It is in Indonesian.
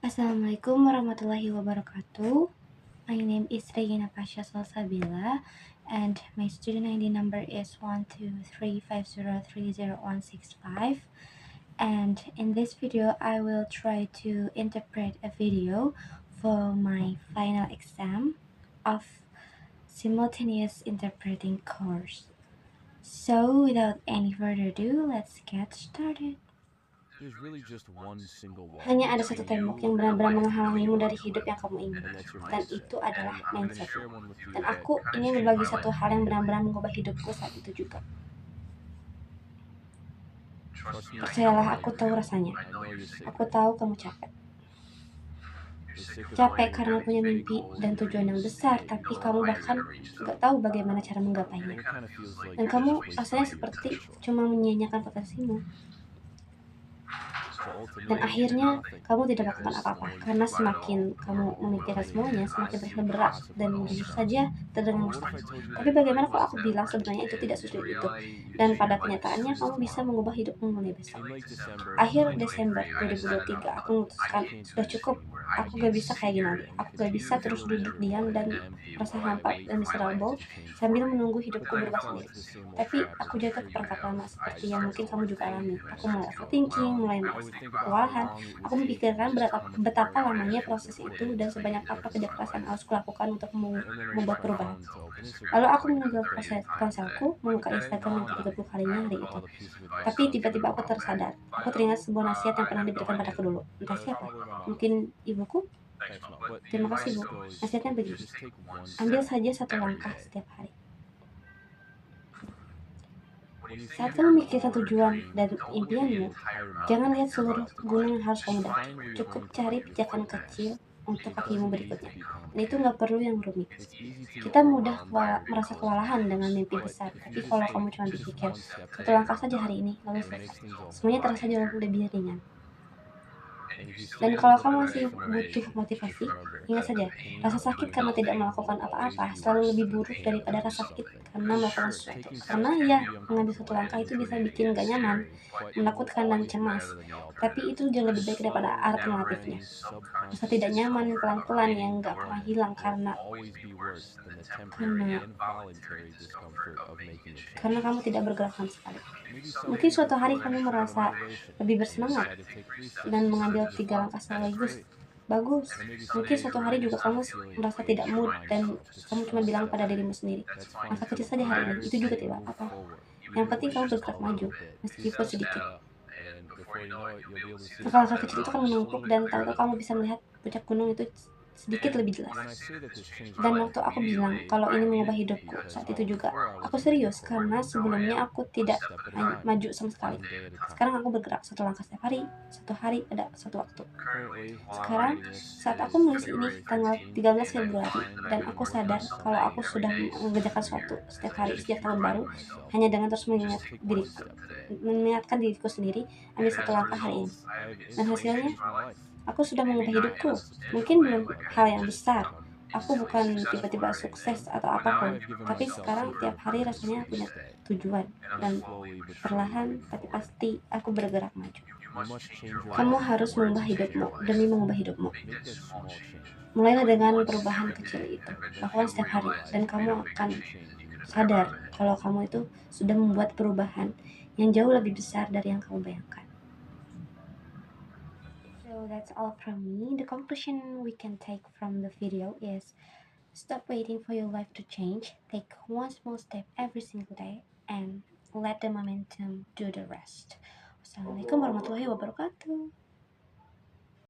Assalamualaikum warahmatullahi wabarakatuh. My name is Regina Pasha Salsabila and my student ID number is 12350300165. And in this video I will try to interpret a video for my final exam of simultaneous interpreting course. So without any further ado, let's get started. Hanya ada satu tembok yang benar-benar menghalangimu dari hidup yang kamu ingin, dan itu adalah mindset. Dan aku ingin berbagi satu hal yang benar-benar mengubah hidupku saat itu juga. Percayalah, aku tahu rasanya. Aku tahu kamu capek. Capek karena punya mimpi dan tujuan yang besar, tapi kamu bahkan gak tahu bagaimana cara menggapainya. Dan kamu rasanya seperti cuma menyia-nyiakan potensimu. Dan akhirnya kamu tidak melakukan apa-apa, karena semakin kamu memikirkan semuanya, semakin terasa berat dan jujur saja terdengar mustahil. Tapi bagaimana kalau aku bilang sebenarnya itu tidak sesulit itu, dan pada kenyataannya kamu bisa mengubah hidupmu mulai besok. Akhir Desember 2023 aku memutuskan sudah cukup, aku gak bisa kayak gini lagi. Aku gak bisa terus duduk diam dan merasa hampa dan miserable sambil menunggu hidupku berubah sendiri. Tapi aku jatuh ke perangkap lama seperti yang mungkin kamu juga alami. Aku mulai overthinking, mulai merasa kewalahan. Aku memikirkan betapa lamanya proses itu dan sebanyak apa kerja keras yang harus kulakukan untuk membuat perubahan. Lalu aku mengambil ponselku, membuka Instagram yang ke-30 kalinya hari itu. Tapi tiba-tiba aku tersadar. Aku teringat sebuah nasihat yang pernah diberikan padaku dulu. Entah siapa. Mungkin ibuku? Terima kasih, Bu. Nasihatnya begini. Ambil saja satu langkah setiap hari. Saat kamu memikirkan tujuan dan impianmu, jangan lihat seluruh gunung yang harus kamu daki. Cukup cari pijakan kecil untuk kakimu berikutnya. Dan itu nggak perlu yang rumit. Kita mudah merasa kewalahan dengan mimpi besar, tapi kalau kamu cuma berpikir satu langkah saja hari ini, lalu selesai, semuanya terasa jauh lebih ringan. Dan kalau kamu masih butuh motivasi, ingat saja, rasa sakit karena tidak melakukan apa-apa selalu lebih buruk daripada rasa sakit karena melakukan sesuatu. Karena ya, mengambil satu langkah itu bisa bikin gak nyaman, menakutkan dan cemas. Tapi itu jauh lebih baik daripada alternatifnya. Rasa tidak nyaman pelan-pelan yang gak pernah hilang karena kamu tidak bergerak sama sekali. Mungkin suatu hari kamu merasa lebih bersemangat dan mengambil 3 langkah sekaligus. Bagus. Mungkin suatu hari juga kamu merasa tidak mood dan kamu cuma bilang pada dirimu sendiri, langkah kecil saja hari ini, itu juga tidak apa. Yang penting kamu bergerak maju, meskipun sedikit. Langkah kecil itu akan menumpuk dan tahu-tahu kamu bisa melihat puncak gunung itu sedikit lebih jelas. Dan waktu aku bilang kalau ini mengubah hidupku, saat itu juga aku serius karena sebelumnya aku tidak maju sama sekali. Sekarang aku bergerak satu langkah setiap hari, satu hari ada satu waktu. Sekarang saat aku menulis ini tanggal 13 Februari dan aku sadar kalau aku sudah mengerjakan sesuatu setiap hari sejak tahun baru hanya dengan terus mengingatkan diriku sendiri ambil satu langkah hari ini. Dan hasilnya aku sudah mengubah hidupku. Mungkin belum hal yang besar. Aku bukan tiba-tiba sukses atau apapun. Tapi sekarang tiap hari rasanya punya tujuan. Dan perlahan tapi pasti aku bergerak maju. Kamu harus mengubah hidupmu demi mengubah hidupmu. Mulailah dengan perubahan kecil itu. Lakukan setiap hari. Dan kamu akan sadar kalau kamu itu sudah membuat perubahan yang jauh lebih besar dari yang kamu bayangkan. So that's all from me. The conclusion we can take from the video is stop waiting for your life to change. Take one small step every single day and let the momentum do the rest. Wassalamualaikum warahmatullahi wabarakatuh.